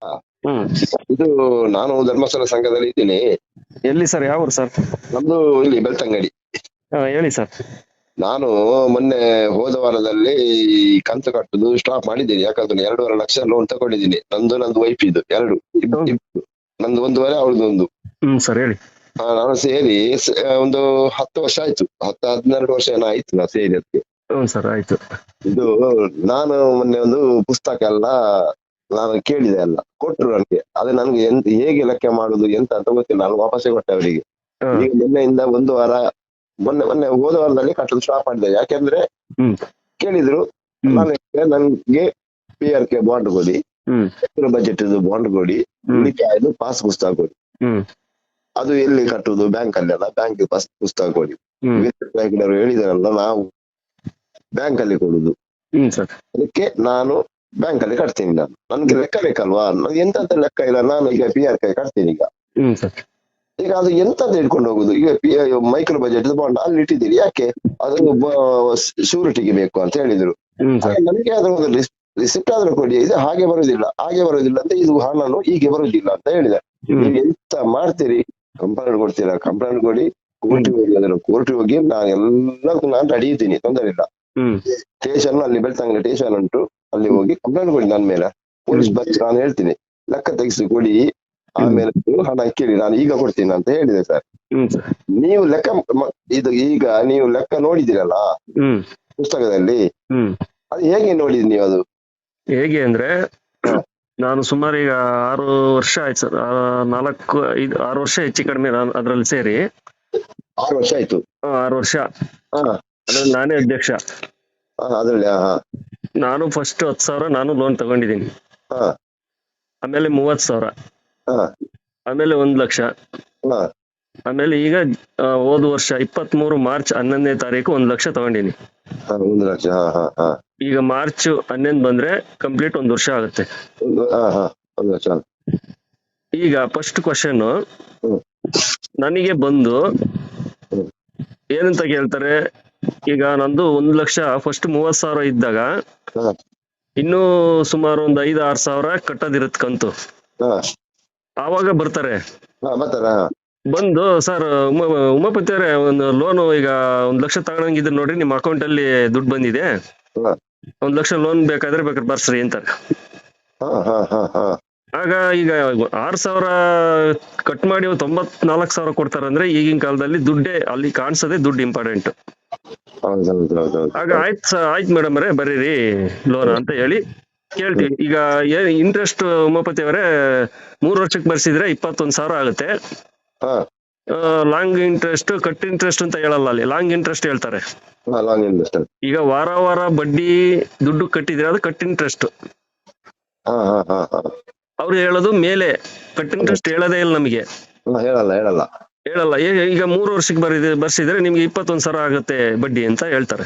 ಆ, ಹ್ಮ್. ಇದು ನಾನು ಧರ್ಮಸ್ಥಳ ಸಂಘದಲ್ಲಿ ಇದ್ದೀನಿ. ಎಲ್ಲಿ ಸರ್, ಯಾವ ಊರು ಸರ್? ನಮ್ದು ಇಲ್ಲಿ ಬೆಳ್ತಂಗಡಿ. ಹೇಳಿ ಸರ್. ನಾನು ಮೊನ್ನೆ ಹೋದ ವಾರದಲ್ಲಿ ಕಂತು ಕಟ್ಟುದು ಸ್ಟಾಪ್ ಮಾಡಿದ್ದೀನಿ. ಯಾಕಂದ್ರೆ 2.5 ಲಕ್ಷ ಲೋನ್ ತಗೊಂಡಿದ್ದೀನಿ. ನಂದು ವೈಫ್ ಇದು ಎರಡು ಹ್ಮ್. ಇಬ್ರು. ನಂದು 1.5, ಅವಳದು 1. ಸರ್ ಹೇಳಿ. ನಾನು ಸೇರಿ ಒಂದು 10 ವರ್ಷ ಆಯ್ತು, 10-12 ವರ್ಷ ಏನೋ ಆಯ್ತು ನಾ ಸೇರಿ ಅದಕ್ಕೆ. ಸರ್ ಆಯ್ತು. ಇದು ನಾನು ಮೊನ್ನೆ ಒಂದು ಪುಸ್ತಕ ಎಲ್ಲ ನಾನು ಕೇಳಿದೆ, ಎಲ್ಲ ಕೊಟ್ರು ನನಗೆ. ಅದು ನನ್ಗೆ ಹೇಗೆ ಲೆಕ್ಕ ಮಾಡುದು ಎಂತ ಅಂತ ಗೊತ್ತಿಲ್ಲ. ನಾನು ವಾಪಸ್ಸೇ ಕೊಟ್ಟೆ ಅವರಿಗೆ. ಹಾ. ಈಗ ಮೊನ್ನೆಯಿಂದ 1 ವಾರ, ಮೊನ್ನೆ ಹೋದ ವಾರದಲ್ಲಿ ಕಟ್ಟಲು ಸ್ಟಾಪ್ ಮಾಡಿದೆ. ಯಾಕೆಂದ್ರೆ ಹ್ಮ್. ಕೇಳಿದ್ರು, ಹ್ಮ್. ನಾನು ನನ್ಗೆ PRK ಬಾಂಡ್ ಕೊಡಿ, ಹ್ಮ್. ಬಜೆಟ್ ಬಾಂಡ್ ಕೊಡಿ, ಹ್ಮ್. ಉಳಿತಾಯದು ಪಾಸ್ ಪುಸ್ತಕ ಕೊಡಿ. ಹ್ಮ್. ಅದು ಎಲ್ಲಿ ಕಟ್ಟುದು? ಬ್ಯಾಂಕ್ ಅಲ್ಲಿ ಅಲ್ಲ, ಬ್ಯಾಂಕ್ ಪಾಸ್ ಪುಸ್ತಕ ಕೊಡಿ. ಹ್ಮ್. ಬ್ಯಾಂಕಿನವರು ಹೇಳಿದಾರಲ್ಲ, ನಾವು ಬ್ಯಾಂಕ್ ಅಲ್ಲಿ ಕೊಡುದು. ಸರ್. ಅದಕ್ಕೆ ನಾನು ಬ್ಯಾಂಕ್ ಅಲ್ಲಿ ಕಟ್ತೀನಿ. ನನ್ಗೆ ಲೆಕ್ಕ ಬೇಕಲ್ವಾ? ಎಂತ ಲೆಕ್ಕ ಇಲ್ಲ. ನಾನು ಈಗ PRK ಕಟ್ತೀನಿ ಈಗ. ಸರ್. ಈಗ ಅದು ಎಂತಂತ ಹಿಡ್ಕೊಂಡು ಹೋಗುದು? ಈಗ ಮೈಕ್ರೋ ಬಜೆಟ್ ಬಾಂಡ್ ಅಲ್ಲಿ ಇಟ್ಟಿದ್ದೀರಿ, ಯಾಕೆ? ಅದು ಶೂರಿಟಿಗೆ ಬೇಕು ಅಂತ ಹೇಳಿದ್ರು. ನನಗೆ ಅದ್ರ ಒಂದು ರಿಸಿಪ್ಟ್ ಆದ್ರೂ ಕೊಡಿ. ಇದು ಹಾಗೆ ಬರುದಿಲ್ಲ, ಹಾಗೆ ಬರುದಿಲ್ಲ ಅಂತ, ಇದು ಹಣನು ಹೀಗೆ ಬರುದಿಲ್ಲ ಅಂತ ಹೇಳಿದೆ. ನೀವು ಎಂತ ಮಾಡ್ತೀರಿ? ಕಂಪ್ಲೇಂಟ್ ಕೊಡ್ತೀರಾ? ಕಂಪ್ಲೇಂಟ್ ಕೊಡಿ. ಕೋರ್ಟಿಗೆ ಹೋಗಿ, ಅದನ್ನು ಕೋರ್ಟಿಗೆ ಹೋಗಿ ನಾನು ಎಲ್ಲದಕ್ಕೂ ನಾನು ರೆಡಿ ಇದ್ದೀನಿ, ತೊಂದರೆ ಇಲ್ಲ. ಸ್ಟೇಷನ್ ಅಲ್ಲಿ ಬೆಳ್ತಂಗಡಿ ಸ್ಟೇಷನ್ ಉಂಟು, ಅಲ್ಲಿ ಹೋಗಿ ಕಂಪ್ಲೇಂಟ್ ಕೊಡಿ ನನ್ನ ಮೇಲೆ. ಪೊಲೀಸ್ ಬಸ್ ನಾನು ಹೇಳ್ತೀನಿ, ಲೆಕ್ಕ ತೆಗಿಸಿ ಕೊಡಿ, ಆಮೇಲೆ ನೀವು ಹಣ ಕೇಳಿ, ನಾನು ಈಗ ಕೊಡ್ತೀನಿ ಅಂತ ಹೇಳಿದೆ ಸರ್. ನೀವು ಲೆಕ್ಕ ಈಗ ನೀವು ಲೆಕ್ಕ ನೋಡಿದಿರಲ್ಲ ಪುಸ್ತಕದಲ್ಲಿ, ಅದು ಹೇಗೆ ನೋಡಿದ್ರಿ ನೀವು? ಅದು ಹೇಗೆ ಅಂದ್ರೆ, ನಾನು ಸುಮಾರು ಈಗ 6 ವರ್ಷ ಆಯ್ತು ಸರ್. 6 ವರ್ಷ ಹೆಚ್ಚು ಕಡಿಮೆ ನಾನು ಅದ್ರಲ್ಲಿ ಸೇರಿ. 6 ವರ್ಷ ಆಯ್ತು. 6 ವರ್ಷ ಅದ್ರಲ್ಲಿ ನಾನೇ ಅಧ್ಯಕ್ಷ. ಅದ್ರಲ್ಲಿ ನಾನು ಫಸ್ಟ್ 10,000 ನಾನು ಲೋನ್ ತಗೊಂಡಿದ್ದೀನಿ. ಆಮೇಲೆ 30,000, ಆಮೇಲೆ 1 ಲಕ್ಷ, ಆಮೇಲೆ ಈಗ ಹೋದ ವರ್ಷ 23 ಮಾರ್ಚ್ 11ನೇ ತಾರೀಕು 1 ಲಕ್ಷ ತಗೊಂಡಿನಿ. 1 ಲಕ್ಷ. ಈಗ ಮಾರ್ಚ್ 11 ಬಂದ್ರೆ ಕಂಪ್ಲೀಟ್ 1 ವರ್ಷ ಆಗುತ್ತೆ. 1 ಲಕ್ಷ. ಈಗ ಫಸ್ಟ್ ಕ್ವಶನ್ ನನಗೆ ಬಂದು ಏನಂತ ಕೇಳ್ತಾರೆ, ಈಗ ನಂದು 1 ಲಕ್ಷ ಫಸ್ಟ್ 30,000 ಇದ್ದಾಗ ಇನ್ನೂ ಸುಮಾರು ಒಂದು 5-6 ಸಾವಿರ ಕಟ್ಟೋದಿರತ್ ಕಂತು. ಆವಾಗ ಬರ್ತಾರೆ ಬಂದು, ಸರ್ ಉಮಾಪತಿ ಅವರೇ, ಒಂದು ಲೋನು ಈಗ 1 ಲಕ್ಷ ತಗೊಳಂಗಿದ್ರೆ ನೋಡ್ರಿ, ನಿಮ್ ಅಕೌಂಟ್ ಅಲ್ಲಿ ದುಡ್ಡು ಬಂದಿದೆ, 1 ಲಕ್ಷ ಲೋನ್ ಬೇಕಾದ್ರೆ ಬರ್ಸ್ರಿ ಅಂತಾರೆ. ಆಗ ಈಗ 6,000 ಕಟ್ ಮಾಡಿ 94,000 ಕೊಡ್ತಾರಂದ್ರೆ, ಈಗಿನ ಕಾಲದಲ್ಲಿ ದುಡ್ಡೇ ಅಲ್ಲಿ ಕಾಣಿಸೋದೇ ದುಡ್ಡು ಇಂಪಾರ್ಟೆಂಟ್. ಆಗ ಆಯ್ತು ಮೇಡಮ್ ಅವರೇ, ಬರೀರಿ ಲೋನ್ ಅಂತ ಹೇಳಿ ಕೇಳ್ತೀವಿ. ಈಗ ಇಂಟ್ರೆಸ್ಟ್ ಉಮಾಪತಿ ಅವರೇ 3 ವರ್ಷಕ್ಕೆ ಬರ್ಸಿದ್ರೆ 21,000 ಆಗುತ್ತೆ. ಲಾಂಗ್ ಇಂಟ್ರೆಸ್ಟ್, ಕಟ್ ಇಂಟ್ರೆಸ್ಟ್ ಅಂತ ಹೇಳಲ್ಲ, ಅಲ್ಲಿ ಲಾಂಗ್ ಇಂಟ್ರೆಸ್ಟ್ ಹೇಳ್ತಾರೆ. ಈಗ ವಾರ ಬಡ್ಡಿ ದುಡ್ಡು ಕಟ್ಟಿದ್ರೆ ಅದು ಕಟ್ ಇಂಟ್ರೆಸ್ಟ್. ಅವ್ರು ಹೇಳೋದು ಮೇಲೆ, ಕಟ್ ಇಂಟ್ರೆಸ್ಟ್ ಹೇಳೋದೇ ಇಲ್ಲ ನಮಗೆ, ಹೇಳಲ್ಲ. ಈಗ 3 ವರ್ಷಕ್ಕೆ ಬರ್ಸಿದ್ರೆ ನಿಮ್ಗೆ 21,000 ಆಗುತ್ತೆ ಬಡ್ಡಿ ಅಂತ ಹೇಳ್ತಾರೆ.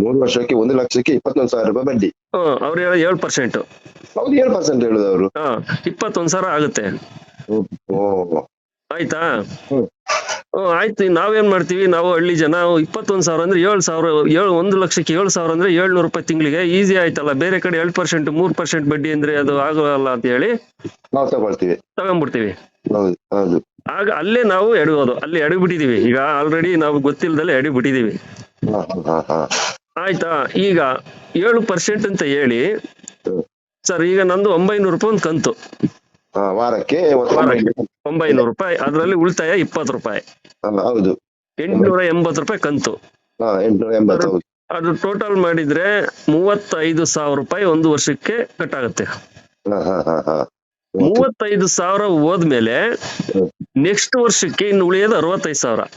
3 ವರ್ಷಕ್ಕೆ 1 ಲಕ್ಷಕ್ಕೆ 21,000 ರೂಪಾಯಿ ಬಡ್ಡಿ. ಅವ್ರು ಹೇಳೋ 7%. ಹೌದು, 7% ಹೇಳುದು ಅವರು. 21,000 ಆಗುತ್ತೆ. ಆಯ್ತಾ? ಆಯ್ತು. ನಾವೇನ್ ಮಾಡ್ತೀವಿ, ನಾವು ಹಳ್ಳಿ ಜನ, 21,000 ಅಂದ್ರೆ 7,000, 1 ಲಕ್ಷಕ್ಕೆ 7,000 ಅಂದ್ರೆ 700 ರೂಪಾಯಿ ತಿಂಗಳಿಗೆ, ಈಸಿ ಆಯ್ತಲ್ಲ. ಬೇರೆ ಕಡೆ 2%, 3% ಬಡ್ಡಿ ಅಂದ್ರೆ ಅದು ಆಗಲ್ಲ ಅಂತ ಹೇಳಿ ನಾವು ತಗೊಂಡ್ಬಿಡ್ತೀವಿ. ಆಗ ಅಲ್ಲೇ ನಾವು ಎಡಗೋದು, ಅಲ್ಲಿ ಎಡಬಿಟ್ಟಿದೀವಿ. ಈಗ ಆಲ್ರೆಡಿ ನಾವು ಗೊತ್ತಿಲ್ಲದಲ್ಲೇ ಎಡಬಿಟ್ಟಿದೀವಿ. ಆಯ್ತಾ? ಈಗ 7% ಅಂತ ಹೇಳಿ, ಸರ್ ಈಗ ನಂದು 900 ರೂಪಾಯಿ ಒಂದು ಕಂತು, ವಾರಕ್ಕೆ 900 ರೂಪಾಯಿ, ಅದ್ರಲ್ಲಿ ಉಳಿತಾಯ 20 ರೂಪಾಯಿ, 880 ರೂಪಾಯಿ ಕಂತು. ಅದು ಟೋಟಲ್ ಮಾಡಿದ್ರೆ 35,000 ರೂಪಾಯಿ 1 ವರ್ಷಕ್ಕೆ ಕಟ್ ಆಗುತ್ತೆ. 35,000 ಹೋದ್ಮೇಲೆ ನೆಕ್ಸ್ಟ್ ವರ್ಷಕ್ಕೆ ಇನ್ನು ಉಳಿಯೋದು 65,000.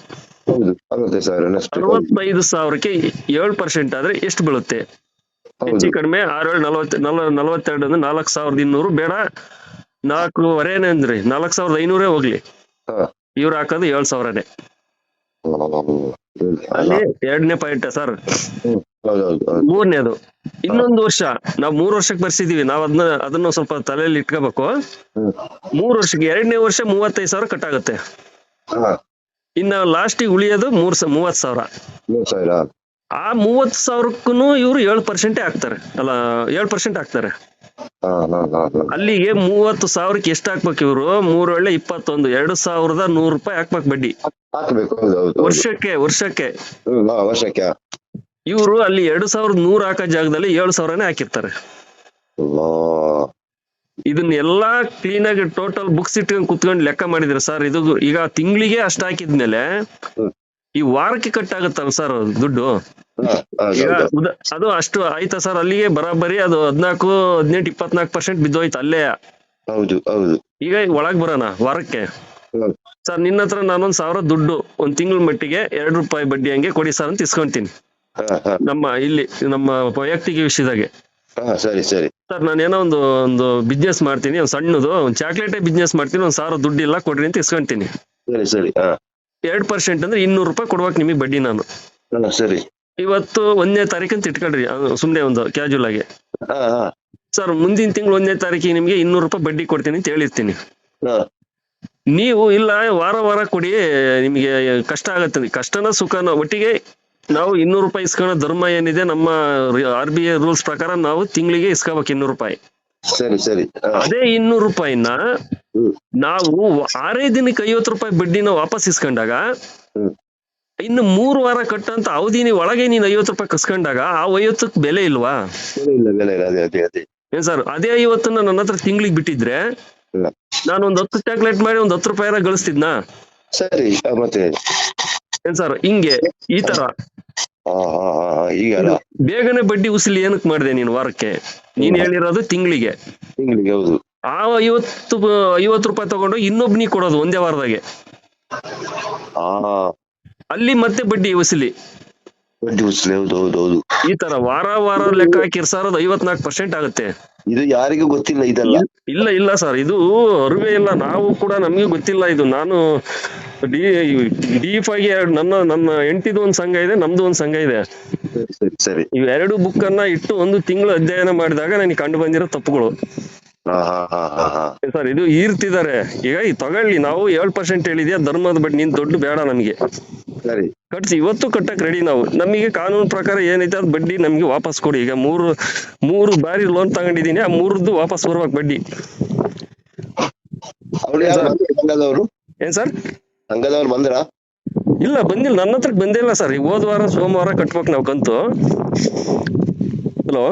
65,000ಕ್ಕೆ 7% ಆದ್ರೆ ಎಷ್ಟು ಬೀಳುತ್ತೆ? ಹೆಚ್ಚು ಕಡಿಮೆ 6-7-42 ಅಂದ್ರೆ 4,200 ಬೇಡ, 4,500 ಅಂದ್ರೆ 4,500 ಹೋಗ್ಲಿ, ಇವ್ರು ಹಾಕೋದು 7,000ನೇ. ಅಲ್ಲಿ 2ನೇ ಪಾಯಿಂಟ್ ಸರ್. 3ನೇದು, ಇನ್ನೊಂದು ವರ್ಷ ನಾವು 3 ವರ್ಷಕ್ಕೆ ಬರ್ಸಿದೀವಿ, ನಾವು ಅದನ್ನ ಸ್ವಲ್ಪ ತಲೆಯಲ್ಲಿ ಇಟ್ಕೋಬೇಕು. 3 ವರ್ಷಕ್ಕೆ 2ನೇ ವರ್ಷ 35,000 ಕಟ್ ಆಗುತ್ತೆ. ಇನ್ನ ಲಾಸ್ಟಿಗೆ ಉಳಿಯೋದು 30,000. ಆ 30,000ಕ್ಕೂ ಇವರು 7% ಹಾಕ್ತಾರೆ, ಅಲ್ಲ 7% ಹಾಕ್ತಾರೆ. ಅಲ್ಲಿಗೆ 30,000ಕ್ಕೆ ಎಷ್ಟು ಹಾಕ್ಬೇಕು ಇವರು? 3 × 21 2,100 ರೂಪಾಯಿ ಹಾಕ್ಬೇಕು ಬಡ್ಡಿ ಹಾಕ್ಬೇಕು. ವರ್ಷಕ್ಕೆ. ವರ್ಷಕ್ಕೆ ಇವರು ಅಲ್ಲಿ 2,100 ಹಾಕೋ ಜಾಗದಲ್ಲಿ 7,000ನೇ ಹಾಕಿರ್ತಾರೆ. ಇದನ್ನೆಲ್ಲಾ ಕ್ಲೀನ್ ಆಗಿ ಟೋಟಲ್ ಬುಕ್ಸ್ ಇಟ್ಕೊಂಡು ಕುತ್ಕೊಂಡು ಲೆಕ್ಕ ಮಾಡಿದ್ರೆ ಸರ್, ಇದು ಈಗ ತಿಂಗಳಿಗೆ ಅಷ್ಟು ಹಾಕಿದ್ಮೇಲೆ ಈ ವಾರಕ್ಕೆ ಕಟ್ ಆಗುತ್ತಲ್ಲ ಸರ್ ದುಡ್ಡು. ಈಗ ಅದು ಅಷ್ಟು ಆಯ್ತಾ ಸರ್? ಅಲ್ಲಿಗೆ ಬರಾಬರಿ ಅದು 14, 18, 24% ಬಿದ್ದೋಯ್ತು ಅಲ್ಲೇ. ಹೌದು. ಈಗ ಒಳಗ್ ಬರೋಣ ವಾರಕ್ಕೆ. ಸರ್ ನಿನ್ನ ಹತ್ರ ನಾನೊಂದ್ 1,000 ದುಡ್ಡು ಒಂದ್ ತಿಂಗಳ ಮಟ್ಟಿಗೆ 2 ರೂಪಾಯಿ ಬಡ್ಡಿ ಹಂಗೆ ಕೊಡಿ ಸರ್ ಅಂತ ಇಸ್ಕೊಂತೀನಿ ನಮ್ಮ ವೈಯಕ್ತಿಕ ವಿಷಯದಾಗೆ. ಸರಿ ಸರ್ ನಾನೇನೋ ಒಂದು ಬಿಸ್ನೆಸ್ ಮಾಡ್ತೀನಿ, ಒಂದ್ ಸಣ್ಣದು ಒಂದ್ ಚಾಕ್ಲೇಟೇ ಬಿಸ್ನೆಸ್ ಮಾಡ್ತೀನಿ, 1,000 ದುಡ್ಡು ಇಲ್ಲ ಕೊಡ್ರಿ ಅಂತ ಇಸ್ಕೊಂತೀನಿ. 2% ಅಂದ್ರೆ 200 ರೂಪಾಯಿ ಕೊಡ್ಬೇಕು ನಿಮಗೆ ಬಡ್ಡಿ ನಾನು. ಸರಿ. ಇವತ್ತು 1ನೇ ತಾರೀಕು ಅಂತ ಇಟ್ಕೊಳ್ರಿ, ಸುಮ್ನೆ ಒಂದು ಕ್ಯಾಜುವಲ್ ಆಗಿ. ಸರ್ ಮುಂದಿನ ತಿಂಗಳು 1ನೇ ತಾರೀಕಿಗೆ ನಿಮ್ಗೆ 200 ರೂಪಾಯಿ ಬಡ್ಡಿ ಕೊಡ್ತೀನಿ ಅಂತ ಹೇಳಿರ್ತೀನಿ. ನೀವು ಇಲ್ಲ ವಾರ ಕೊಡಿ, ನಿಮ್ಗೆ ಕಷ್ಟ ಆಗತ್ತೆ. ಕಷ್ಟನ ಸುಖನ ಒಟ್ಟಿಗೆ ನಾವು 200 ರೂಪಾಯಿ ಇಸ್ಕೊಳ್ಳೋ ಧರ್ಮ ಏನಿದೆ ನಮ್ಮ RBI ರೂಲ್ಸ್ ಪ್ರಕಾರ ನಾವು ತಿಂಗಳಿಗೆ ಇಸ್ಕೋಬೇಕು 200 ರೂಪಾಯಿ. ಸರಿ. ಅದೇ 200 ರೂಪಾಯಿನ ನಾವು 6 ದಿನಕ್ಕೆ 50 ರೂಪಾಯಿ ಬಡ್ಡಿನ ವಾಪಸ್ ಇಸ್ಕೊಂಡಾಗ, ಇನ್ನು 3 ವಾರ ಕಟ್ಟಂತ ಅವಧಿನಿ ಒಳಗೆ ನೀನ್ 50 ರೂಪಾಯಿ ಕಸ್ಕೊಂಡಾಗ ಆ 50ಕ್ಕೆ ಬೆಲೆ ಇಲ್ವಾ? ಏನ್ ಸರ್? ಅದೇ 50ನ್ನ ನನ್ನ ಹತ್ರ ತಿಂಗಳಿಗೆ ಬಿಟ್ಟಿದ್ರೆ ನಾನು ಒಂದ್ 10 ಚಾಕ್ಲೇಟ್ ಮಾಡಿ ಒಂದ್ 10 ರೂಪಾಯಿ ಗಳಿಸ್ತಿದ್ನಾ? ಸರಿ. ಮತ್ತೆ ಏನ್ ಸರ್ ಹಿಂಗೆ ಈ ತರ ಬೇಗನೆ ಬಡ್ಡಿ ಉಸಿಲಿ ಏನಕ್ ಮಾಡಿದೆ ನೀನು ವಾರಕ್ಕೆ? ನೀನ್ ಹೇಳಿರೋದು ತಿಂಗಳಿಗೆ. ಹೌದು. ಆ 50 ರೂಪಾಯಿ ತಗೊಂಡು ಇನ್ನೊಬ್ನಿ ಕೊಡೋದು ಒಂದೇ ವಾರದಾಗೆ. ಅಲ್ಲಿ ಮತ್ತೆ ಬಡ್ಡಿ ಉಸಿಲಿ. ಹೌದು. ಈ ತರ ವಾರ ಲೆಕ್ಕ ಹಾಕಿರ್ ಸರ್ ಅದು 54% ಆಗುತ್ತೆ. ಇದು ಯಾರಿಗೂ ಗೊತ್ತಿಲ್ಲ ಇದೆಲ್ಲ. ಇಲ್ಲ ಸರ್, ಇದು ಅರಿವೇ ಇಲ್ಲ. ನಾವು ಕೂಡ ನಮ್ಗೆ ಗೊತ್ತಿಲ್ಲ ಇದು. ನಾನು ಡೀಫಾಗಿ ನನ್ನ ಹೆಂಡತಿದು ಒಂದ್ ಸಂಘ ಇದೆ, ನಮ್ದು ಒಂದ್ ಸಂಘ ಇದೆ. ಸರಿ. ಇವೆರಡು ಬುಕ್ ಅನ್ನ ಇಟ್ಟು 1 ತಿಂಗಳು ಅಧ್ಯಯನ ಮಾಡಿದಾಗ ನನಗೆ ಕಂಡು ಬಂದಿರೋ ತಪ್ಪುಗಳು. ಸರ್ ಇದು ಈರ್ತಿದ್ದಾರೆ. ಈಗ ತಗೊಳ್ಳಿ, ನಾವು 7% ಹೇಳಿದ್ಯಾ ಧರ್ಮದ ಬಡ್ಡಿ, ನೀನ್ ದೊಡ್ಡ ಬೇಡ ನಮ್ಗೆ, ಕಟ್ಸಿ ಇವತ್ತು ಕಟ್ಟಕ್ ರೆಡಿ ನಾವು. ನಮಗೆ ಕಾನೂನು ಪ್ರಕಾರ ಏನೈತೆ ಅದ್ ಬಡ್ಡಿ ನಮ್ಗೆ ವಾಪಸ್ ಕೊಡಿ. ಈಗ ಮೂರು ಬಾರಿ ಲೋನ್ ತಗೊಂಡಿದೀನಿ, ಆ 3ರದ್ದು ವಾಪಸ್ ಬರ್ಬೇಕು ಬಡ್ಡಿ. ಏನ್ ಸರ್? ಸಂಘದವ್ರು ಬಂದ್ರ? ಇಲ್ಲ, ಬಂದಿಲ್ಲ, ನನ್ನ ಹತ್ರಕ್ ಬಂದಿಲ್ಲ ಸರ್. ಈಗ ಹೋದ ವಾರ ಸೋಮವಾರ ಕಟ್ಬೇಕು ನಾವು ಕಂತು. ಹಲೋ,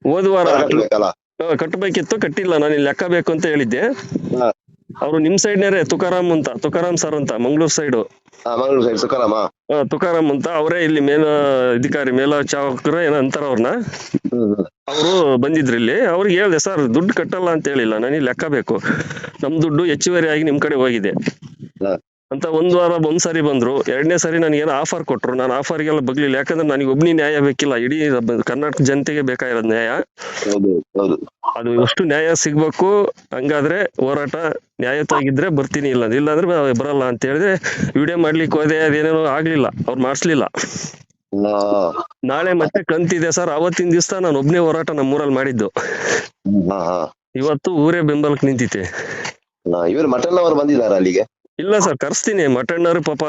ಹೋದ ವಾರ ಕಟ್ಟಬೇಕಿತ್ತು, ಕಟ್ಟಿಲ್ಲ. ನಾನು ಇಲ್ಲಿ ಲೆಕ್ಕ ಬೇಕು ಅಂತ ಹೇಳಿದ್ದೆ. ಅವ್ರು ನಿಮ್ ಸೈಡ್ನೇರೆ, ತುಕಾರಾಮ್ ಸರ್ ಅಂತ, ಮಂಗಳೂರು ಸೈಡ್ ತುಕಾರಾಮ್ ಅಂತ, ಅವರೇ ಇಲ್ಲಿ ಅಧಿಕಾರಿ ಮೇಲ್ಚಾವಕರ ಏನೋ ಅಂತಾರ ಅವ್ರನ್ನ. ಅವರು ಬಂದಿದ್ರು ಇಲ್ಲಿ. ಅವ್ರಿಗೆ ಹೇಳ್ದೆ, ಸರ್ ದುಡ್ಡು ಕಟ್ಟಲ್ಲ ಅಂತ ಹೇಳಿಲ್ಲ, ನನಗೆ ಲೆಕ್ಕ ಬೇಕು, ನಮ್ ದುಡ್ಡು ಹೆಚ್ಚುವರಿ ಆಗಿ ನಿಮ್ ಕಡೆ ಹೋಗಿದೆ ಅಂತ. ಒಂದ್ ಸಾರಿ ಬಂದ್ರು. 2ನೇ ಸಾರಿ ನನಗೇನೋ ಆಫರ್ ಕೊಟ್ರು. ನಾನು ಆಫರ್ಗೆಲ್ಲ ಬಗ್ಲಿಲ್ಲ, ಯಾಕಂದ್ರೆ ನನಗೆ ಒಬ್ನಿ ನ್ಯಾಯ ಬೇಕಿಲ್ಲ, ಇಡೀ ಕರ್ನಾಟಕ ಜನತೆಗೆ ಬೇಕಾಗಿರೋದು ನ್ಯಾಯ. ಅದು ಎಷ್ಟು ನ್ಯಾಯ ಸಿಗ್ಬೇಕು, ಹಂಗಾದ್ರೆ ಹೋರಾಟ ನ್ಯಾಯಯುತವಾಗಿದ್ರೆ ಬರ್ತೀನಿ, ಇಲ್ಲಾಂದ್ರೆ ಬರಲ್ಲ ಅಂತ ಹೇಳಿದ್ರೆ ವಿಡಿಯೋ ಮಾಡ್ಲಿಕ್ಕೆ ಹೋದೆ. ಅದೇನೇನೋ ಆಗ್ಲಿಲ್ಲ, ಅವ್ರು ಮಾಡಿಸ್ಲಿಲ್ಲ. ನಾಳೆ ಮತ್ತೆ ಕಂತಿದೆ ಸರ್. ಅವತ್ತಿನ ದಿವಸ ನಾನು ಒಬ್ನೇ ಹೋರಾಟ ನಮ್ಮೂರಲ್ಲಿ ಮಾಡಿದ್ದು. ಇವತ್ತು ಊರೇ ಬೆಂಬಲಕ್ಕೆ ನಿಂತಿತೆ. ಇವರು ಮಟನ್ ಅವರು ಬಂದಿದ್ದಾರೆ ಅಲ್ಲಿಗೆ? ಇಲ್ಲ ಸರ್, ಕರ್ಸ್ತೀನಿ. ಮಟಣ್ಣರು ಪಾಪ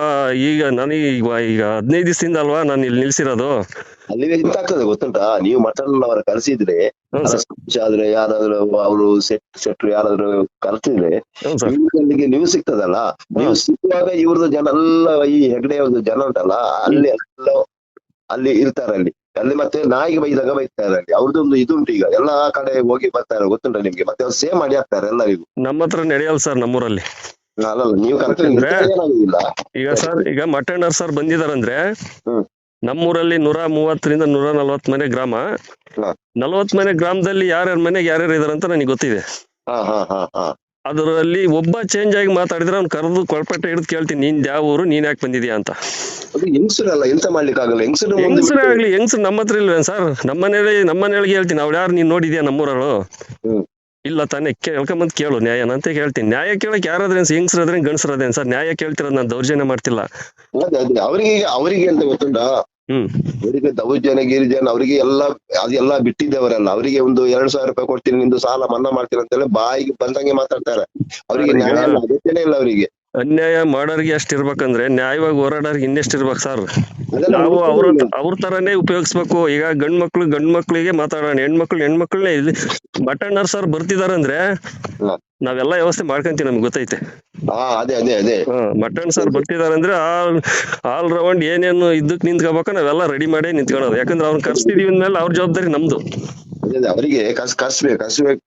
ಈಗ ನನಗೆ ಈಗ 15 ದಿವಸದಿಂದ ಅಲ್ವಾ ನಾನು ಇಲ್ಲಿ ನಿಲ್ಸಿರೋದು. ಅಲ್ಲಿ ಎಂತ ಆಗ್ತದೆ ಗೊತ್ತುಂಟಾ, ನೀವು ಮಟನ್ ಅವರ ಕರೆಸಿದ್ರೆ ಆದ್ರೆ ಯಾರಾದ್ರೂ ಅವರು ಸೆಟ್ರು ಯಾರಾದ್ರೂ ಕರ್ಸಿದ್ರೆ ಇಲ್ಲಿಗೆ ನೀವು ಸಿಗ್ತದಲ್ಲ. ನೀವು ಸಿಕ್ಕುವಾಗ ಇವ್ರದ್ದು ಜನ ಎಲ್ಲ, ಈ ಹೆಗ್ಡೆ ಜನ ಉಂಟಲ್ಲ ಅಲ್ಲಿ ಇರ್ತಾರೆ. ಅಲ್ಲಿ ಮತ್ತೆ ನಾಯಿಗೆ ಬೈದಾಗ ಬೈತಾರೆ. ಅಲ್ಲಿ ಅವ್ರದ್ದೊಂದು ಇದುಂಟು. ಈಗ ಎಲ್ಲಾ ಕಡೆ ಹೋಗಿ ಬರ್ತಾರೆ, ಗೊತ್ತುಂಟ ನಿಮ್ಗೆ. ಮತ್ತೆ ಅವ್ರು ಸೇವ್ ಮಾಡಿ ಹಾಕ್ತಾರೆ ಎಲ್ಲರಿಗೂ. ನಮ್ಮ ಹತ್ರ ನಡೆಯಲ್ಲ ಸರ್ ನಮ್ಮೂರಲ್ಲಿ. ನೀವು ಈಗ ಸರ್, ಈಗ ಮಟಣ್ಣರ್ ಸರ್ ಬಂದಿದಾರಂದ್ರೆ ನಮ್ಮೂರಲ್ಲಿ 130ರಿಂದ 140 ಮನೆ ಗ್ರಾಮ. 40 ಮನೆ ಗ್ರಾಮದಲ್ಲಿ ಯಾರ್ಯಾರ ಮನೆಗೆ ಯಾರ್ಯಾರು ಇದಾರಂತ ನನಗೆ ಗೊತ್ತಿದೆ. ಅದರಲ್ಲಿ ಒಬ್ಬ ಚೇಂಜ್ ಆಗಿ ಮಾತಾಡಿದ್ರೆ ಅವ್ನು ಕರೆದು ಕೊಳ್ಪಟ್ಟೆ ಹಿಡಿದು ಕೇಳ್ತೀನಿ, ನೀನ್ ಯಾವ ಊರು, ನೀನ್ ಯಾಕೆ ಬಂದಿದ್ಯಾ ಅಂತ. ಹೆಂಗಸರಲ್ಲ, ಎಂತ ಮಾಡ್ಲಿಕ್ಕೆ ಆಗಲ್ಲ. ಹೆಂಗಸರೇ ಆಗ್ಲಿ, ಹೆಂಗಸರು ನಮ್ಮ ಹತ್ರ ಇಲ್ವೇನ್ ಸರ್? ನಮ್ಮನೇಳಿಗೆ ಹೇಳ್ತೀನಿ, ಅವ್ಳು ಯಾರು ನೀನ್ ನೋಡಿದ್ಯಾ ನಮ್ಮೂರಳು? ಇಲ್ಲ ತಾನೇ, ಕೇಳ್ಕೊಂಬಂದ್ ಕೇಳು ನ್ಯಾಯನ ಅಂತ ಹೇಳ್ತೀನಿ. ನ್ಯಾಯ ಕೇಳಕ್ ಯಾರಾದ್ರೇನ್ ಹೆಂಗಸ್ರದ್ರೇನ್ ಗಂಡಸ್ರದೇನ್ ಸರ್? ನ್ಯಾಯ ಕೇಳ್ತಿರೋದು ನಾನು ದೌರ್ಜನ್ಯ ಮಾಡ್ತಿಲ್ಲ. ಅವರಿಗೆ ಅಂತ ಗೊತ್ತುಂಟಾ, ಅವರಿಗೆ ದೌರ್ಜನ್ಯ ಗಿರಿಜನ ಅವರಿಗೆ ಅದೆಲ್ಲ ಬಿಟ್ಟಿದ್ದವರಲ್ಲ. ಅವರಿಗೆ ಒಂದು 2,000 ರೂಪಾಯಿ ಕೊಡ್ತೀನಿ, ನಿಂದು ಸಾಲ ಮನ್ನಾ ಮಾಡ್ತೀನಿ ಅಂತೇಳಿ ಬಾಯಿಗೆ ಬಂದಂಗೆ ಮಾತಾಡ್ತಾರೆ. ಅವರಿಗೆ ನ್ಯಾಯ ಅಗತ್ಯನೇ ಇಲ್ಲ ಅವರಿಗೆ. ಅನ್ಯಾಯ ಮಾಡೋರಿಗೆ ಅಷ್ಟ್ ಇರ್ಬೇಕಂದ್ರೆ ನ್ಯಾಯವಾಗಿ ಹೋರಾಡೋರ್ಗೆ ಇನ್ನೆಷ್ಟ್ ಇರ್ಬೇಕು ಸರ್. ಅದೆಲ್ಲ ನಾವು ಹುಡುಕ್ತಾರೆ. ಅವ್ರ ತರಾನೇ ಉಪಯೋಗಿಸ್ಬೇಕು. ಈಗ ಗಂಡ್ ಮಕ್ಳಿಗೆ ಮಾತಾಡೋಣ, ಹೆಣ್ಮಕ್ಳನ್ನೇ ಇಲ್ಲಿ ಬಟನ್ನರ್ ಸರ್ ಬರ್ತಿದಾರಂದ್ರೆ ಹಾ. ನಾವೆಲ್ಲ ವ್ಯವಸ್ಥೆ ಮಾಡ್ಕೊಂತೀವಿ, ನಮ್ಗೆ ಗೊತ್ತೈತೆ. ಅದೇ ಅದೇ ಅದೇ ಮಟನ್ ಸರ್ ಬರ್ತಿದಾರಂದ್ರೆ ಆಲ್ ರೌಂಡ್ ಏನೇನು ಇದಕ್ ನಿಂತ್ಕೋಬೇಕು ನಾವೆಲ್ಲ ರೆಡಿ ಮಾಡೇ ನಿಂತ್ಕೊಳ್ಳೋದು. ಯಾಕಂದ್ರೆ ಅವ್ರನ್ನ ಕರ್ಸ್ತಿದೀವಿ ಅಂದ್ಮೇಲೆ ಅವ್ರ ಜವಾಬ್ದಾರಿ ನಮ್ದು. ಅದೇ ಅವರಿಗೆ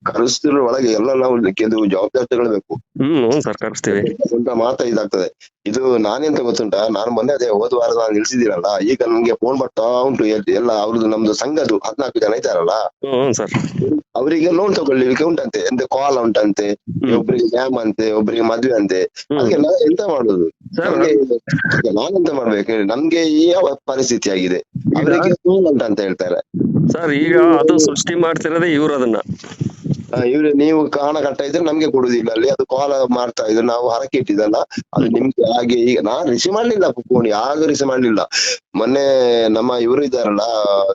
ಕರ್ಸಿದ್ರ ಒಳಗೆ ಎಲ್ಲ ನಾವು ಕೆಲವು ಜವಾಬ್ದಾರಿ ತಗೊಳ್ಬೇಕು. ಹ್ಞೂ ಸರ್, ಕರ್ಸ್ತೀವಿ. ಅಂತ ಮಾತಾ ಇದಾಗ್ತದೆ. ಇದು ನಾನೆಂತ ಗೊತ್ತುಂಟಾ, ನಾನು ಮೊನ್ನೆ ಅದೇ ಹೋದ ವಾರ ನಾನು ನಿಲ್ಸಿದ್ದೀರಲ್ಲ, ಈಗ ನಮ್ಗೆ ಫೋನ್ ಬರ್ತಾ ಉಂಟು ಎಲ್ಲ ಅವ್ರದ್ದು ನಮ್ದು ಸಂಘದ್ದು 14 ಜನ ಇದ್ದಾರಲ್ಲ, ಸರ್ ಅವರಿಗೆ ಲೋನ್ ತಗೊಳ್ಳಿಕ್ಕೆ ಉಂಟಂತೆ, ಎಂತ ಕಾಲ್ ಉಂಟಂತೆ, ಒಬ್ರಿಗೆ ಡ್ಯಾಮ್ ಅಂತೆ, ಒಬ್ರಿಗೆ ಮದ್ವೆ ಅಂತೆ. ಅದಕ್ಕೆಲ್ಲ ಎಂತ ಮಾಡುದು ನಮ್ಗೆ? ನಾನೆಂತ ಮಾಡ್ಬೇಕು ಹೇಳಿ? ನಮ್ಗೆ ಯಾವ ಪರಿಸ್ಥಿತಿ ಆಗಿದೆ, ಅವರಿಗೆ ಲೋನ್ ಉಂಟಂತ ಹೇಳ್ತಾರೆ ಸರ್. ಈಗ ಅದು ಸೃಷ್ಟಿ ಮಾಡ್ತಿರೋದೇ ಇವ್ರು ಅದನ್ನ. ಇವ್ರು ನೀವು ಹಣ ಕಟ್ಟ ಇದ್ರೆ ನಮ್ಗೆ ಕೊಡುದಿಲ್ಲ, ಅಲ್ಲಿ ಅದು ಕಾಲ್ ಮಾಡ್ತಾ ಇದ್ರು, ನಾವು ಹರಕೆ ಇಟ್ಟಿದ್ದಲ್ಲ ಅದು ನಿಮ್ಗೆ. ಹಾಗೆ ಈಗ ನಾನ್ ರಿಸೀವ್ ಮಾಡ್ಲಿಲ್ಲ ಫೋನ್, ಯಾರು ರಿಸೀವ್ ಮಾಡ್ಲಿಲ್ಲ. ಮೊನ್ನೆ ನಮ್ಮ ಇವರು ಇದ್ದಾರಲ್ಲ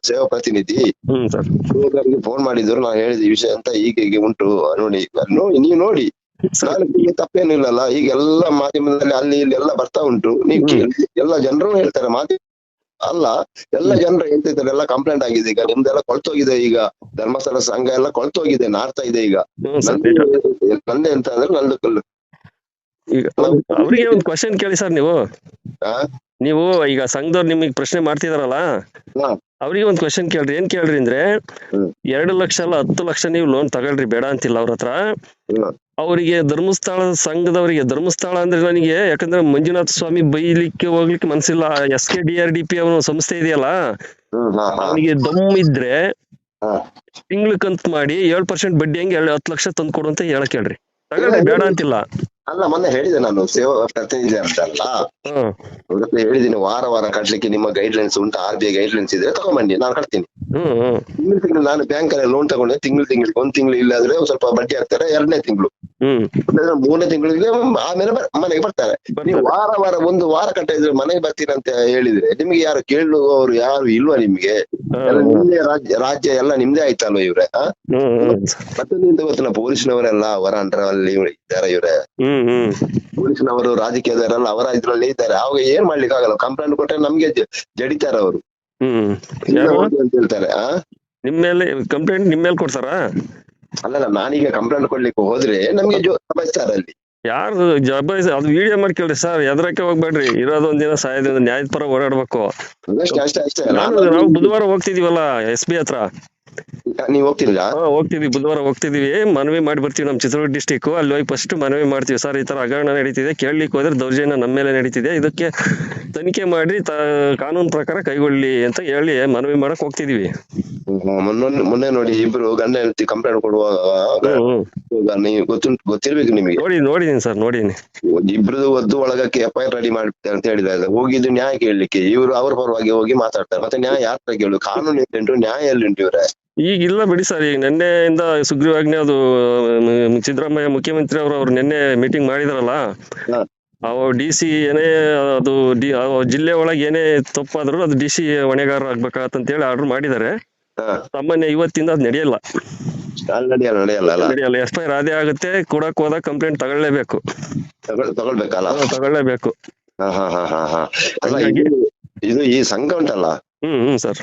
ಸೇವಾ ಪ್ರತಿನಿಧಿ, ಫೋನ್ ಮಾಡಿದ್ರು. ನಾನು ಹೇಳಿದ ವಿಷಯ ಅಂತ ಹೀಗೆ ಉಂಟು ನೋಡಿ, ನೀವು ನೋಡಿ. ನಾನು ತಪ್ಪೇನಿಲ್ಲಲ್ಲ, ಈಗ ಎಲ್ಲ ಮಾಧ್ಯಮದಲ್ಲಿ ಅಲ್ಲಿ ಇಲ್ಲಿ ಎಲ್ಲ ಬರ್ತಾ ಉಂಟು, ನೀವು ಎಲ್ಲ ಜನರು ಹೇಳ್ತಾರೆ. ಅಲ್ಲ, ಎಲ್ಲ ಜನರು ಹೇಳ್ತಿದ್ದಾರೆ, ಎಲ್ಲ ಕಂಪ್ಲೇಂಟ್ ಆಗಿದೆ. ಈಗ ನಿಮ್ದೆಲ್ಲ ಕೊಳ್ತೋಗಿದೆ, ಈಗ ಧರ್ಮಸ್ಥಳ ಸಂಘ ಎಲ್ಲ ಕೊಳ್ತೋಗಿದೆ, ನಾರ್ತಾ ಇದೆ. ಈಗ ನಂದೇ ಅಂತ ಅಂದ್ರೆ ನಂದು ಈಗ ಅವ್ರಿಗೆ ಒಂದು ಕ್ವಶನ್ ಕೇಳಿ ಸರ್. ನೀವು ಈಗ ಸಂಘದವ್ರು ನಿಮಗೆ ಪ್ರಶ್ನೆ ಮಾಡ್ತಿದಾರಲ್ಲ, ಅವ್ರಿಗೆ ಒಂದ್ ಕ್ವಶನ್ ಕೇಳ್ರಿ. ಏನ್ ಕೇಳ್ರಿ ಅಂದ್ರೆ, 2 ಲಕ್ಷ ಅಲ್ಲ 10 ಲಕ್ಷ ನೀವು ಲೋನ್ ತಗೊಳ್ರಿ, ಬೇಡ ಅಂತಿಲ್ಲ ಅವ್ರ ಹತ್ರ. ಅವರಿಗೆ ಧರ್ಮಸ್ಥಳ ಸಂಘದವರಿಗೆ, ಧರ್ಮಸ್ಥಳ ಅಂದ್ರೆ ನನಗೆ ಯಾಕಂದ್ರೆ ಮಂಜುನಾಥ ಸ್ವಾಮಿ ಬೈಲಿಕ್ಕೆ ಹೋಗ್ಲಿಕ್ಕೆ ಮನ್ಸಿಲ್ಲ. SKDRDP ಅವನ ಸಂಸ್ಥೆ ಇದೆಯಲ್ಲ, ಅವನಿಗೆ ದಮ್ ಇದ್ರೆ ತಿಂಗ್ಳು ಕಂತ್ ಮಾಡಿ 7% ಬಡ್ಡಿ ಹಂಗೆ 10 ಲಕ್ಷ ತಂದು ಕೊಡು ಅಂತ ಹೇಳಕ್ ಹೇಳ್ರಿ, ತಗೊಳ್ರಿ, ಬೇಡ ಅಂತಿಲ್ಲ. ಅಲ್ಲ, ಮೊನ್ನೆ ಹೇಳಿದೆ ನಾನು, ಸೇವಾ ಪ್ರತಿನಿಧಿ ಅಂತಲ್ಲ, ಹೇಳಿದೀನಿ ವಾರ ಕಟ್ಲಿಕ್ಕೆ ನಿಮ್ಮ ಗೈಡ್ಲೈನ್ಸ್ ಉಂಟು, RBI ಗೈಡ್ಲೈನ್ಸ್ ಇದ್ರೆ ತಗೊಂಬನ್ನಿ, ನಾನು ಕಟ್ತೀನಿ. ತಿಂಗಳು ನಾನು ಬ್ಯಾಂಕ್ ಅಲ್ಲಿ ಲೋನ್ ತಗೊಂಡೆ, ತಿಂಗಳಿಗೆ 1 ತಿಂಗಳು ಇಲ್ಲಾದ್ರೆ ಸ್ವಲ್ಪ ಬಡ್ಡಿ ಹಾಕ್ತಾರೆ, 2ನೇ ತಿಂಗಳು, 3ನೇ ತಿಂಗಳಿಗೆ ಆಮೇಲೆ ಮನೆಗೆ ಬರ್ತಾರೆ. ನೀವು ವಾರ ಒಂದು ವಾರ ಕಟ್ಟ ಇದ್ರೆ ಮನೆಗೆ ಬರ್ತೀರ ಅಂತ ಹೇಳಿದ್ರೆ ನಿಮ್ಗೆ ಯಾರು ಕೇಳುವವರು ಯಾರು ಇಲ್ವಾ? ನಿಮ್ಗೆ ನಿಮ್ದೇ ರಾಜ್ಯ ಎಲ್ಲ ನಿಮ್ದೇ ಆಯ್ತಲ್ವ ಇವ್ರೆ? ಮತ್ತೆ ನಿಂತ ಗೊತ್ತಿಲ್ಲ, ಪೊಲೀಸ್ನವರೆಲ್ಲ ಅವರ ಅಂಡರ್ ಅಲ್ಲಿ ಇದ್ದಾರೆ. ಇವ್ರೆ ಪೊಲೀಸ್ನವರು, ರಾಜಕೀಯದವರೆಲ್ಲ ಅವರ ಇದ್ರಲ್ಲಿ ಇದ್ದಾರೆ. ಅವಾಗ ಏನ್ ಮಾಡ್ಲಿಕ್ಕೆ ಆಗಲ್ಲ. ಕಂಪ್ಲೇಂಟ್ ಕೊಟ್ರೆ ನಮ್ಗೆ ಜಡಿತಾರೆ ಅವರು ಅಂತ ಹೇಳ್ತಾರೆ. ನಿಮ್ ಮೇಲೆ ಕಂಪ್ಲೇಂಟ್ ನಿಮ್ ಮೇಲೆ ಕೊಡ್ತಾರಾ? ಅಲ್ಲಲ್ಲ, ನಾನೀಗ ಕಂಪ್ಲೇಂಟ್ ಕೊಡ್ಲಿಕ್ಕೆ ಹೋದ್ರೆ ನಮ್ಗೆ ಜವಾಬ್ದಾರಿ ಅಲ್ಲಿ ಯಾರು ಜವಾಬ್ದಾರಿ? ಅದು ವಿಡಿಯೋ ಮಾಡಿ ಕೇಳ್ರಿ ಸರ್, ಎದ್ರಕ್ಕೆ ಹೋಗ್ಬೇಡ್ರಿ. ಇರೋದೊಂದ್ ದಿನ ಸಾಯೋದ್ರಿಂದ ನ್ಯಾಯದ ಪರ ಓಡಾಡ್ಬೇಕು. ಅಷ್ಟೇ. ನಾವು ಬುಧವಾರ ಹೋಗ್ತಿದೀವಲ್ಲ SB ಹತ್ರ. ನೀವ್ ಹೋಗ್ತಿಲ್ಲ? ಹೋಗ್ತಿದ್ವಿ, ಬುಧವಾರ ಹೋಗ್ತಿದೀವಿ. ಮನವಿ ಮಾಡಿ ಬರ್ತೀವಿ. ನಮ್ ಚಿತ್ರದುರ್ಗ ಡಿಸ್ಟಿಕ್ ಅಲ್ಲಿ ಹೋಗಿ ಫಸ್ಟ್ ಮನವಿ ಮಾಡ್ತೀವಿ. ಸರ್, ಈ ತರ ಹಗರಣ ನಡೀತಿದೆ, ಕೇಳ್ಲಿಕ್ಕೆ ಹೋದ್ರೆ ದೌರ್ಜನ್ಯ ನಮ್ಮ ಮೇಲೆ ನಡೀತಿದೆ, ಇದಕ್ಕೆ ತನಿಖೆ ಮಾಡಿ ಕಾನೂನು ಪ್ರಕಾರ ಕೈಗೊಳ್ಳಿ ಅಂತ ಹೇಳಿ ಮನವಿ ಮಾಡಕ್ ಹೋಗ್ತಿದೀವಿ. ಮೊನ್ನೆ ನೋಡಿ, ಇಬ್ರು ಗಂಡ ಹೆಂಡತಿ ಕಂಪ್ಲೇಂಟ್ ಕೊಡುವಾಗ ಗೊತ್ತಿರ್ಬೇಕು ನಿಮಗೆ. ನೋಡಿದೀನಿ ಸರ್, ನೋಡಿದೀನಿ. ಇಬ್ರದ್ದು ಒದ್ದು ಒಳಗಕ್ಕೆ FIR ರೆಡಿ ಮಾಡ್ತಾರೆ ಅಂತ ಹೇಳಿದಾಗ ಹೋಗಿದ್ದು ನ್ಯಾಯ ಕೇಳಲಿಕ್ಕೆ. ಇವ್ರು ಅವ್ರ ಪರವಾಗಿ ಹೋಗಿ ಮಾತಾಡ್ತಾರೆ. ಮತ್ತೆ ನ್ಯಾಯ ಯಾರ ಕೇಳು? ಕಾನೂನು ಎಲ್ಲಿಂಟು, ನ್ಯಾಯ ಎಲ್ಲಿಂಟು ಇವ್ರೆ? ಈಗ ಇಲ್ಲ ಬಿಡಿ ಸರ್. ಈಗ ನಿನ್ನೆಯಿಂದ ಸುಗ್ರೀವಾಜ್ಞೆ, ಅದು ಸಿದ್ದರಾಮಯ್ಯ ಮುಖ್ಯಮಂತ್ರಿ ಅವ್ರು ನಿನ್ನೆ ಮೀಟಿಂಗ್ ಮಾಡಿದಾರಲ್ಲ, DC ಏನೇ ಅದು ಜಿಲ್ಲೆ ಒಳಗೆ ಏನೇ ತಪ್ಪಾದ್ರು ಅದು DC ಹೊಣೆಗಾರ ಆಗ್ಬೇಕಂತ ಹೇಳಿ ಆರ್ಡರ್ ಮಾಡಿದ್ದಾರೆ. ಸಾಮಾನ್ಯ ಇವತ್ತಿಂದ ಅದ್ ನಡೆಯಲ್ಲ. FIR ಅದೇ ಆಗುತ್ತೆ. ಕೊಡಕ್ ಹೋದಾಗ ಕಂಪ್ಲೇಂಟ್ ತಗೊಳ್ಳೇಬೇಕು. ತಗೊಳ್ಳೇಬೇಕು. ಇದು ಈ ಸಂಘ ಉಂಟಲ್ಲ, ಸರ್,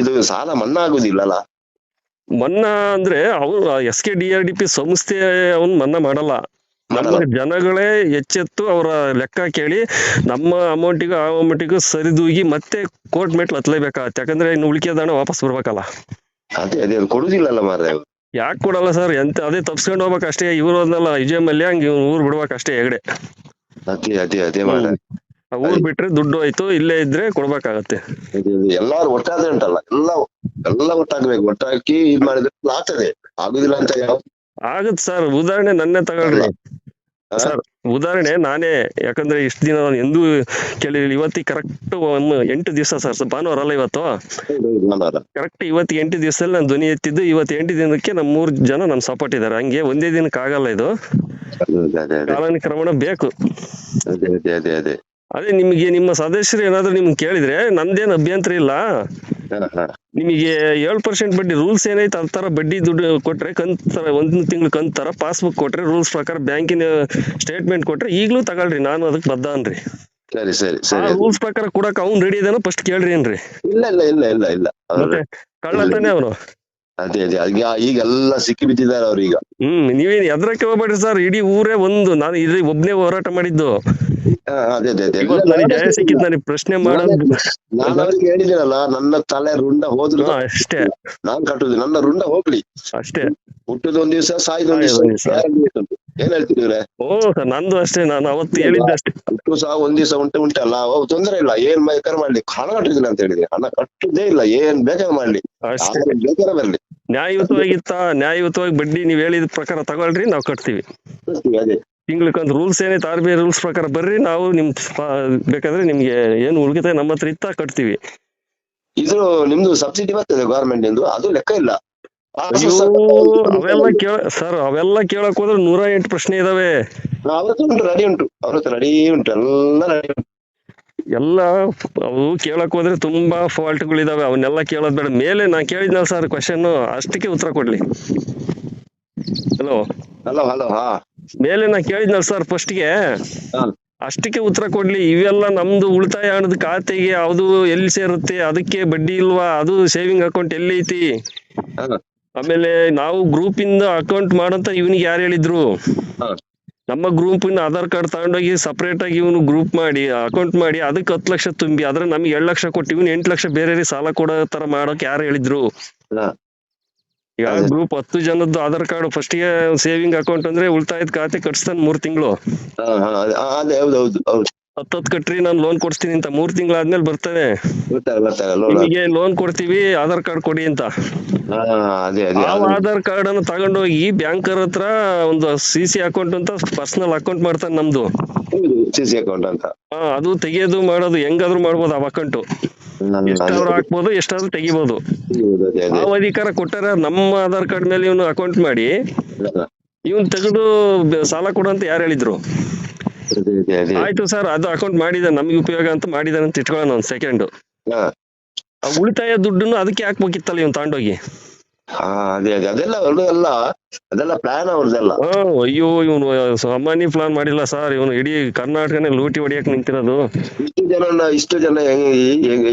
ಇದು ಸಾಲ ಮನ್ನಾ ಆಗುದಿಲ್ಲಲ್ಲ? ಮನ್ನಾ ಅಂದ್ರೆ ಅವ್ರು SKDRDP ಸಂಸ್ಥೆ ಅವನ್ ಮನ್ನಾ ಮಾಡಲ್ಲ. ನಮ್ಮ ಜನಗಳೇ ಎಚ್ಚೆತ್ತು ಅವರ ಲೆಕ್ಕ ಕೇಳಿ ನಮ್ಮ ಅಮೌಂಟಿಗೂ ಆ ಅಮೌಂಟಿಗೂ ಸರಿದೂಗಿ ಮತ್ತೆ ಕೋರ್ಟ್ ಮೆಟ್ಲು ಹತ್ಲೇಬೇಕಾಗತ್ತೆ. ಯಾಕಂದ್ರೆ ಇನ್ನು ಉಳಿಕೆದ ಹಣ ವಾಪಸ್ ಬರ್ಬೇಕಲ್ಲ. ಅದೇ ಕೊಡುದಿಲ್ಲಲ್ಲ ಮಾರ್ರೆ. ಯಾಕೆ ಕೊಡಲ್ಲ ಸರ್? ಅದೇ ತಪ್ಸ್ಕೊಂಡ್ ಹೋಗ್ಬೇಕು ಅಷ್ಟೇ. ಇವ್ರು ಅದನ್ನಲ್ಲ ವಿಜಯ ಮಲ್ಯ ಹಂಗೆ ಊರ್ ಬಿಡ್ಬೇಕಷ್ಟೇ ಹೆಗಡೆ. ಅದೇ ಮಾರ್ರೆ. ಊರ್ ಬಿಟ್ರೆ ದುಡ್ಡು ಹೋಯ್ತು, ಇಲ್ಲೇ ಇದ್ರೆ ಕೊಡ್ಬೇಕಾಗತ್ತೆ. ಎಲ್ಲಾರು ಒಟ್ಟಾದ್ರೆ ಉಂಟಲ್ಲ, ಎಲ್ಲ ಒಟ್ಟಾಗ್ಬೇಕು. ಒಟ್ಟಾಕಿ ಇದ್ ಮಾಡಿದ್ರೆ ಆಗ್ತದೆ. ಆಗುದಿಲ್ಲ ಅಂತ ಆಗತ್ ಸರ್. ಉದಾಹರಣೆ ನನ್ನೇ ತಗೊಳ್ರಿ ಸರ್. ಉದಾಹರಣೆ ನಾನೇ. ಯಾಕಂದ್ರೆ ಇಷ್ಟ ದಿನ ನಾನು ಎಂದೂ ಕೇಳಿರ್ಲಿಲ್ಲ. ಇವತ್ತಿಗೆ ಕರೆಕ್ಟ್ 8 ದಿವಸ ಸರ್. ಭಾನುವಾರ ಅಲ್ಲ ಇವತ್ತು? ಕರೆಕ್ಟ್ ಇವತ್ತಿಗೆ 8 ದಿವಸದಲ್ಲಿ ನಾನು ಧ್ವನಿ ಎತ್ತಿದ್ದು. ಇವತ್ತು 8 ದಿನಕ್ಕೆ ನಮ್ 3 ಜನ ನಮ್ ಸಪೋರ್ಟ್ ಇದಾರೆ. ಹಂಗೆ ಒಂದೇ ದಿನಕ್ಕೆ ಆಗಲ್ಲ ಇದು, ಕಾಲಾನುಕ್ರಮಣ ಬೇಕು. ಅದೇ ಅದೇ ನಿಮ್ಗೆ ನಿಮ್ಮ ಸದಸ್ಯರು ಏನಾದ್ರು ನಿಮ್ಗೆ ಕೇಳಿದ್ರೆ ನಂದೇನು ಅಭ್ಯಂತರ ಇಲ್ಲ. ನಿಮಗೆ 7% ಬಡ್ಡಿ ರೂಲ್ಸ್ ಏನೈತೆ ಅದ್ ತರ ಬಡ್ಡಿ ದುಡ್ಡು ಕೊಟ್ರೆ ಕಂತ್ ತರ ಒಂದ್ ತಿಂಗಳು ಕಂತ್ ತರ ಪಾಸ್ಬುಕ್ ಕೊಟ್ರೆ ರೂಲ್ಸ್ ಪ್ರಕಾರ ಬ್ಯಾಂಕಿನ ಸ್ಟೇಟ್ಮೆಂಟ್ ಕೊಟ್ರೆ ಈಗ್ಲೂ ತಗೊಳ್ರಿ, ನಾನು ಅದಕ್ಕೆ ಬದ್ಧ ಅನ್ರಿ. ಸರಿ ಸರಿ ಆ ಸರಿ. ರೂಲ್ಸ್ ಪ್ರಕಾರ ಕೊಡಕ್ ಅವ್ನ್ ರೆಡಿ ಇದಾನೋ ಫಸ್ಟ್ ಕೇಳ್ರಿ ಏನ್ರಿ. ಇಲ್ಲ ಇಲ್ಲ ಇಲ್ಲ ಇಲ್ಲ ಇಲ್ಲ ಮತ್ತೆ ಕಳ್ಳ ತಾನೆ ಅವನು. ಅದೇ ಅದೇ ಈಗೆಲ್ಲ ಸಿಕ್ಕಿ ಬಿದ್ದಿದ್ದಾರೆ ಅವ್ರೀಗ. ನೀವೇನ್ ಎದ್ರಕ್ಕೆ ಹೋಗ್ಬೇಡ್ರಿ ಸರ್, ಇಡೀ ಊರೇ ಒಂದು, ನಾನು ಇಲ್ಲಿ ಒಬ್ನೇ ಹೋರಾಟ ಮಾಡಿದ್ದು. ಅದೇ ಅದೇ ಅದೇ ಇವತ್ತು ನನಗೆ ನ್ಯಾಯ ಸಿಕ್ಕಿದ್ ನನಗೆ ಪ್ರಶ್ನೆ ಮಾಡೋದು. ನಾನು ಅವ್ರಿಗೆ ಹೇಳಿದ್ದೀನಲ್ಲ, ನನ್ನ ತಲೆ ರುಂಡ ಹೋದ್ರು ಅಷ್ಟೇ ನಾನ್ ಕಟ್ಟುದು, ನನ್ನ ರುಂಡ ಹೋಗ್ಲಿ ಅಷ್ಟೇ. ಹುಟ್ಟುದ ಒಂದ್ ದಿವಸ, ಸಾಯ್ದ ಒಂದ್ ದಿವಸ, ಏನ್ ಹೇಳ್ತಿದ್ರೆ. ಸರ್ ನಂದು ಅಷ್ಟೇ, ನಾನು ಅವತ್ತು ಹೇಳಿದ್ದೆ ಅಷ್ಟೇ. ಹುಟ್ಟು ಸಹ ಒಂದ್ ದಿವಸ ಉಂಟಲ್ಲ, ತೊಂದರೆ ಇಲ್ಲ, ಏನ್ ಬೇಕಾದ್ರೆ ಮಾಡ್ಲಿ, ಹಣ ಕಟ್ಟಿದ್ದೀನಿ ಅಂತ ಹೇಳಿದ್ರೆ, ಹಣ ಕಟ್ಟುದೇ ಇಲ್ಲ, ಏನ್ ಬೇಕಾದ್ರೆ ಮಾಡ್ಲಿ, ಬೇಕಾದ್ರೆ ಬರ್ಲಿ. ನ್ಯಾಯಯುತವಾಗಿ ಬಡ್ಡಿ ನೀವ್ ಹೇಳಿದ ಪ್ರಕಾರ ತಗೊಳ್ರಿ, ನಾವ್ ಕಟ್ತೀವಿ. ಅದೇ ತಿಂಗ್ಳಕ್ಕಂದ್ ರೂಲ್ಸ್ ಏನೈತೆ RBI ರೂಲ್ಸ್ ಪ್ರಕಾರ ಬರ್ರಿ, ನಾವು ನಿಮ್ ಬೇಕಾದ್ರೆ ನಿಮ್ಗೆ ಏನು ಉಳಿತಾಯ ನಮ್ಮ ಹತ್ರ ಇತ್ತ ಕಟ್ತೀವಿ. ಇದು ನಿಮ್ದು ಸಬ್ಸಿಡಿ ಬರ್ತದೆ ಗವರ್ಮೆಂಟ್ ಇಂದು, ಅದು ಲೆಕ್ಕ ಇಲ್ಲ. ಅವೆಲ್ಲ ಕೇಳಕ್ ಹೋದ್ರೆ 108 ಪ್ರಶ್ನೆ ಇದಾವೆ. ಅವ್ರ ಹತ್ರ ಉಂಟು, ರೆಡಿ ಉಂಟು, ಅವ್ರ ಹತ್ರ ರೆಡಿ ಉಂಟು, ಎಲ್ಲ ರೆಡಿ ಉಂಟು. ಎಲ್ಲ ಅವು ಕೇಳಕ್ ಹೋದ್ರೆ ತುಂಬಾ ಫಾಲ್ಟ್ಗಳಿದಾವೆ, ಅವನ್ನೆಲ್ಲ ಕೇಳೋದ್ ಬೇಡ. ಮೇಲೆ ನಾನ್ ಕೇಳಿದ್ನಲ್ಲ ಸರ್ ಕ್ವಶನ್, ಅಷ್ಟಕ್ಕೆ ಉತ್ತರ ಕೊಡ್ಲಿ. Hello hello hello. ಹಾ, ಮೇಲೆ ನಾ ಕೇಳಿದ್ನಲ್ಲ ಸರ್ ಫಸ್ಟ್ಗೆ, ಅಷ್ಟಕ್ಕೆ ಉತ್ತರ ಕೊಡ್ಲಿ. ಇವೆಲ್ಲ ನಮ್ದು ಉಳಿತಾಯ ಹಣದ ಖಾತೆಗೆ ಅದು ಎಲ್ಲಿ ಸೇರುತ್ತೆ, ಅದಕ್ಕೆ ಬಡ್ಡಿ ಇಲ್ವಾ, ಅದು ಸೇವಿಂಗ್ ಅಕೌಂಟ್ ಎಲ್ಲಿ ಐತಿ, ಆಮೇಲೆ ನಾವು ಗ್ರೂಪ್ ಇಂದ ಅಕೌಂಟ್ ಮಾಡಂತ ಇವನಿಗೆ ಯಾರು ಹೇಳಿದ್ರು. ನಮ್ಮ ಗ್ರೂಪ್ ಇಂದ ಆಧಾರ್ ಕಾರ್ಡ್ ತಗೊಂಡೋಗಿ ಸಪರೇಟ್ ಆಗಿ ಇವನು ಗ್ರೂಪ್ ಮಾಡಿ ಅಕೌಂಟ್ ಮಾಡಿ ಅದಕ್ಕೆ 10 ಲಕ್ಷ ತುಂಬಿ ಆದ್ರೆ ನಮ್ಗೆ 2 ಲಕ್ಷ ಕೊಟ್ಟು ಇವನು 8 ಲಕ್ಷ ಬೇರೆ ಸಾಲ ಕೊಡೋ ತರ ಮಾಡೋಕೆ ಯಾರು ಹೇಳಿದ್ರು. ಈಗ ಗ್ರೂಪ್ 10 ಜನದ್ದು ಆಧಾರ್ ಕಾರ್ಡ್ ಫಸ್ಟ್ ಗೆ ಸೇವಿಂಗ್ ಅಕೌಂಟ್ ಅಂದ್ರೆ ಉಳಿತಾಯದ ಖಾತೆ ಕಟ್ಸ್ತಾನೆ 3 ತಿಂಗಳು. 10 ಕಟ್ರಿ ನಾನು ಲೋನ್ ಕೊಡ್ತೀನಿ ಅಂತ 3 ತಿಂಗಳಾದ್ಮೇಲೆ ಬರ್ತವೆ, ನಿಮಗೆ ಲೋನ್ ಕೊಡ್ತೀವಿ ಆಧಾರ್ ಕಾರ್ಡ್ ಕೊಡಿ ಅಂತ. ಆಧಾರ್ ಕಾರ್ಡ್ ಅನ್ನು ತಗೊಂಡೋಗಿ ಬ್ಯಾಂಕರ್ ಹತ್ರ ಒಂದು CC ಅಕೌಂಟ್ ಅಂತ ಪರ್ಸನಲ್ ಅಕೌಂಟ್ ಮಾಡ್ತಾನೆ ನಮ್ದು, CC ಅಕೌಂಟ್ ಅಂತ. ಅದು ತೆಗಿಯೋದು ಮಾಡೋದು ಹೆಂಗಾದ್ರು ಮಾಡ್ಬೋದು. ಆ ಅಕೌಂಟ್ ಎಷ್ಟಾದ್ರೂ ಹಾಕ್ಬೋದು, ಎಷ್ಟಾದ್ರೂ ತೆಗಿಬಹುದು. ಆ ಅಧಿಕಾರ ಕೊಟ್ಟಾರ ನಮ್ಮ ಆಧಾರ್ ಕಾರ್ಡ್ ಮೇಲೆ ಇವನು ಅಕೌಂಟ್ ಮಾಡಿ ಇವನ್ ತೆಗೆದು ಸಾಲ ಕೊಡು ಅಂತ ಯಾರು ಹೇಳಿದ್ರು. ಆಯ್ತು ಸರ್, ಅದು ಅಕೌಂಟ್ ಮಾಡಿದ ನಮ್ಗೆ ಉಪಯೋಗ ಅಂತ ಮಾಡಿದಾನೆ ಅಂತ ಇಟ್ಕೊಳ್ಳೋಣ ಒಂದ್ ಸೆಕೆಂಡ್. ಉಳಿತಾಯ ದುಡ್ಡನ್ನು ಅದಕ್ಕೆ ಹಾಕ್ಬೇಕಿತ್ತಲ್ಲ ಇವನ್ ತಗೊಂಡೋಗಿ. ಅದೆಲ್ಲ ಪ್ಲಾನ್ ಅವ್ರದೆಲ್ಲ. ಅಯ್ಯೋ, ಇವನು ಸಾಮಾನ್ಯ ಪ್ಲಾನ್ ಮಾಡಿಲ್ಲ ಸರ್, ಇವನು ಇಡೀ ಕರ್ನಾಟಕನೇ ಲೂಟಿ ಹೊಡಿಯಕ್ ನಿಂತಿರೋದು. ಇಷ್ಟು ಜನ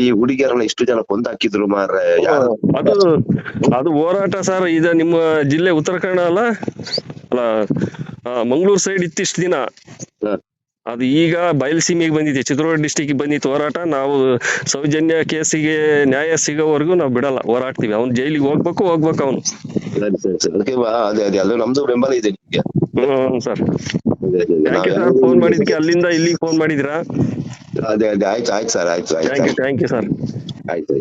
ಈ ಹುಡುಗಿಯರನ್ನ ಇಷ್ಟು ಜನ ಕೊಂದು ಹಾಕಿದ್ರು ಮಾರ್ರೆ. ಅದು ಹೋರಾಟ ಸರ್. ಇದು ನಿಮ್ಮ ಜಿಲ್ಲೆ ಉತ್ತರ ಕನ್ನಡ ಅಲ್ಲ ಮಂಗಳೂರು ಸೈಡ್ ಇತ್ತಿಷ್ಟು ದಿನ, ಅದು ಈಗ ಬಯಲುಸೀಮೆಗೆ ಬಂದಿದೆ, ಚಿತ್ರದುರ್ಗ ಡಿಸ್ಟಿಕ್ ಬಂದಿತ್ತು ಹೋರಾಟ. ನಾವು ಸೌಜನ್ಯ ಕೇಸಿಗೆ ನ್ಯಾಯ ಸಿಗೋವರೆಗೂ ನಾವು ಬಿಡಲ್ಲ, ಹೋರಾಡ್ತೀವಿ. ಅವ್ನು ಜೈಲಿಗೆ ಹೋಗ್ಬೇಕು ಅವನು. ಅದು ನಮ್ದು ಬೆಂಬಲ ಇದೆ ನಿಮ್ಗೆ. ಸರ್ ಫೋನ್ ಮಾಡಿದ್ಕೆ ಅಲ್ಲಿಂದ ಇಲ್ಲಿಗೆ ಫೋನ್ ಮಾಡಿದ್ರಾ? ಅದೇ ಆಯ್ತು ಸರ್, ಆಯ್ತು ಥ್ಯಾಂಕ್ ಯು ಸರ್. ಆಯ್ತು.